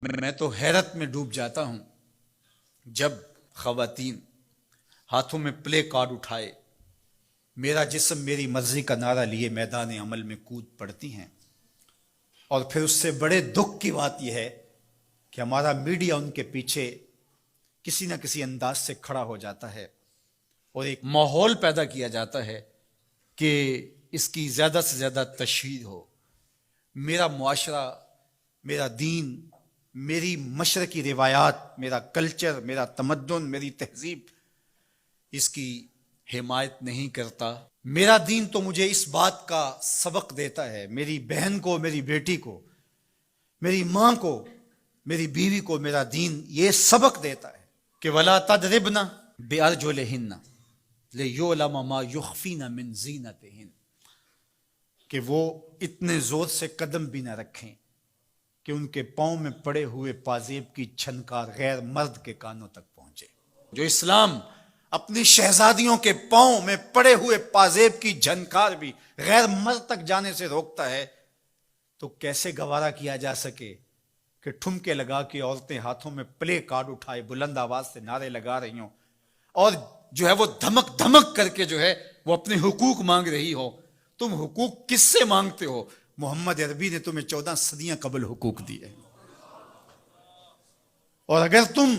میں تو حیرت میں ڈوب جاتا ہوں جب خواتین ہاتھوں میں پلے کارڈ اٹھائے میرا جسم میری مرضی کا نعرہ لیے میدان عمل میں کود پڑتی ہیں، اور پھر اس سے بڑے دکھ کی بات یہ ہے کہ ہمارا میڈیا ان کے پیچھے کسی نہ کسی انداز سے کھڑا ہو جاتا ہے اور ایک ماحول پیدا کیا جاتا ہے کہ اس کی زیادہ سے زیادہ تشہیر ہو۔ میرا معاشرہ، میرا دین، میری مشرقی روایات، میرا کلچر، میرا تمدن، میری تہذیب اس کی حمایت نہیں کرتا۔ میرا دین تو مجھے اس بات کا سبق دیتا ہے، میری بہن کو، میری بیٹی کو، میری ماں کو، میری بیوی کو میرا دین یہ سبق دیتا ہے کہ وَلَا تَضْرِبْنَ بِأَرْجُلِهِنَّ لِيُعْلَمَ مَا يُخْفِينَ مِنْ زِينَتِهِنَّ، کہ وہ اتنے زور سے قدم بھی نہ رکھیں کہ ان کے پاؤں میں پڑے ہوئے پازیب کی چھنکار غیر مرد کے کانوں تک پہنچے۔ جو اسلام اپنی شہزادیوں کے پاؤں میں پڑے ہوئے پازیب کی جھنکار بھی غیر مرد تک جانے سے روکتا ہے، تو کیسے گوارا کیا جا سکے کہ ٹھمکے لگا کے عورتیں ہاتھوں میں پلے کارڈ اٹھائے بلند آواز سے نعرے لگا رہی ہوں اور جو ہے وہ دھمک دھمک کر کے جو ہے وہ اپنے حقوق مانگ رہی ہو۔ تم حقوق کس سے مانگتے ہو؟ محمد عربی نے تمہیں 14 صدیاں قبل حقوق دیے، اور اگر تم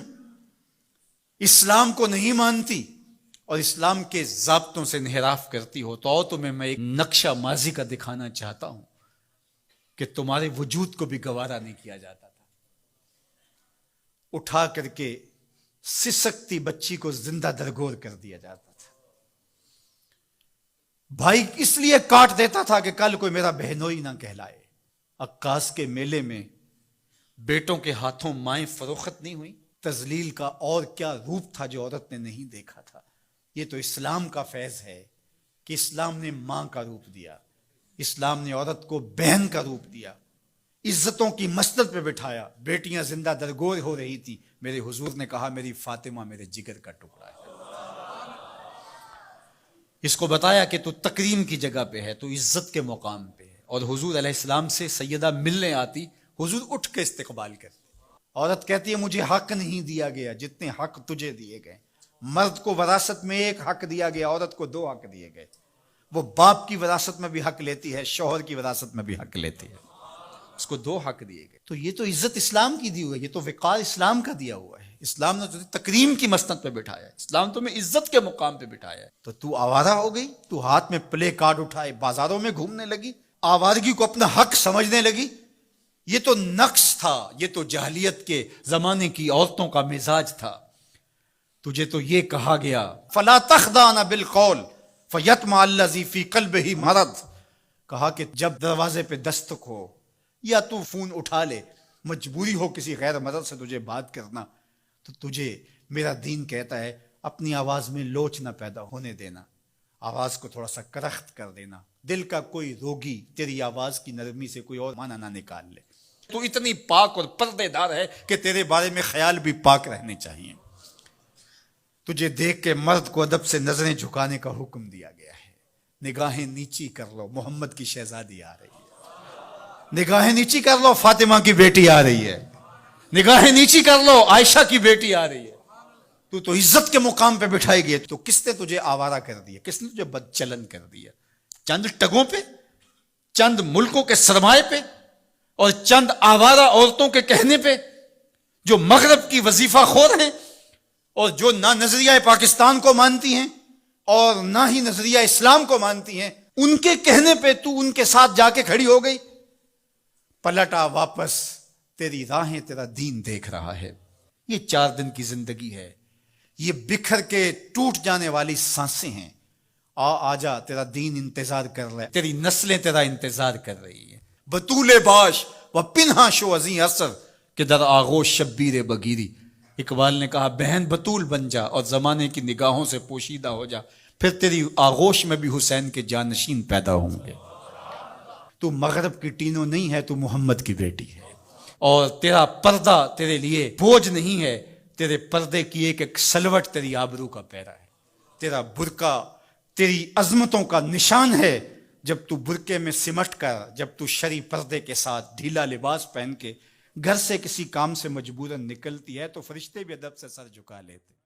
اسلام کو نہیں مانتی اور اسلام کے ضابطوں سے انحراف کرتی ہو تو آؤ تمہیں میں ایک نقشہ ماضی کا دکھانا چاہتا ہوں کہ تمہارے وجود کو بھی گوارا نہیں کیا جاتا تھا۔ اٹھا کر کے سسکتی بچی کو زندہ درگور کر دیا جاتا تھا۔ بھائی اس لیے کاٹ دیتا تھا کہ کل کوئی میرا بہنوئی نہ کہلائے۔ عکاس کے میلے میں بیٹوں کے ہاتھوں مائیں فروخت نہیں ہوئی۔ تذلیل کا اور کیا روپ تھا جو عورت نے نہیں دیکھا تھا۔ یہ تو اسلام کا فیض ہے کہ اسلام نے ماں کا روپ دیا، اسلام نے عورت کو بہن کا روپ دیا، عزتوں کی مسند پہ بٹھایا۔ بیٹیاں زندہ درگور ہو رہی تھی، میرے حضور نے کہا میری فاطمہ میرے جگر کا ٹکڑا ہے۔ اس کو بتایا کہ تو تکریم کی جگہ پہ ہے، تو عزت کے مقام پہ ہے، اور حضور علیہ السلام سے سیدہ ملنے آتی، حضور اٹھ کے استقبال کرتے۔ عورت کہتی ہے مجھے حق نہیں دیا گیا جتنے حق تجھے دیے گئے۔ مرد کو وراثت میں ایک حق دیا گیا، عورت کو 2 حق دیے گئے۔ وہ باپ کی وراثت میں بھی حق لیتی ہے، شوہر کی وراثت میں بھی حق لیتی ہے، اس کو 2 حق دیے گئے۔ تو یہ تو عزت اسلام کی دی ہوئی ہے، یہ تو وقار اسلام کا دیا ہوا ہے۔ اسلام نے تجھے تکریم کی مسند پہ بٹھایا ہے، اسلام تمہیں عزت کے مقام پہ بٹھایا ہے۔ تو آوارہ ہو گئی، تو ہاتھ میں پلے کارڈ اٹھائے بازاروں میں گھومنے لگی، آوارگی کو اپنا حق سمجھنے لگی۔ یہ تو نقص تھا، یہ تو جاہلیت کے زمانے کی عورتوں کا مزاج تھا۔ تجھے تو یہ کہا گیا فَلَا تَخْضَعْنَ بِالْقَوْلِ فَيَطْمَعَ الَّذِي فِي قَلْبِهِ مَرَضٌ، کہا کہ جب دروازے پہ دستک ہو یا تو فون اٹھا لے، مجبوری ہو کسی غیر مرد سے تجھے بات کرنا، تو تجھے میرا دین کہتا ہے اپنی آواز میں لوچ نہ پیدا ہونے دینا، آواز کو تھوڑا سا کرخت کر دینا، دل کا کوئی روگی تیری آواز کی نرمی سے کوئی اور معنی نہ نکال لے۔ تو اتنی پاک اور پردے دار ہے کہ تیرے بارے میں خیال بھی پاک رہنے چاہیے۔ تجھے دیکھ کے مرد کو ادب سے نظریں جھکانے کا حکم دیا گیا ہے۔ نگاہیں نیچی کر لو، محمد کی شہزادی آ رہی ہے۔ نگاہیں نیچی کر لو، فاطمہ کی بیٹی آ رہی ہے۔ نگاہیں نیچی کر لو، عائشہ کی بیٹی آ رہی ہے۔ تو عزت کے مقام پہ بٹھائی گئی، تو کس نے تجھے آوارہ کر دیا؟ کس نے تجھے بدچلن کر دیا؟ چند ٹگوں پہ، چند ملکوں کے سرمائے پہ، اور چند آوارہ عورتوں کے کہنے پہ جو مغرب کی وظیفہ خور ہیں اور جو نہ نظریہ پاکستان کو مانتی ہیں اور نہ ہی نظریہ اسلام کو مانتی ہیں، ان کے کہنے پہ تو ان کے ساتھ جا کے کھڑی ہو گئی۔ پلٹا واپس، تیری راہیں تیرا دین دیکھ رہا ہے۔ یہ 4 دن کی زندگی ہے، یہ بکھر کے ٹوٹ جانے والی سانسیں ہیں۔ آجا، تیرا دین انتظار کر رہا ہے، تیری نسلیں تیرا انتظار کر رہی ہیں۔ بطول باش و پنہا شو ازیں اثر کہ در آغوش شبیر بگیری۔ اقبال نے کہا بہن بطول بن جا اور زمانے کی نگاہوں سے پوشیدہ ہو جا، پھر تیری آغوش میں بھی حسین کے جانشین پیدا ہوں گے۔ تو مغرب کی ٹینوں نہیں ہے، تو محمد کی بیٹی ہے، اور تیرا پردہ تیرے لیے بوجھ نہیں ہے، تیرے پردے کی ایک سلوٹ تیری آبرو کا پیرا ہے۔ تیرا برقع تیری عظمتوں کا نشان ہے۔ جب تو برقعے میں سمٹ کر، جب تو شرعی پردے کے ساتھ ڈھیلا لباس پہن کے گھر سے کسی کام سے مجبوراً نکلتی ہے تو فرشتے بھی ادب سے سر جھکا لیتے.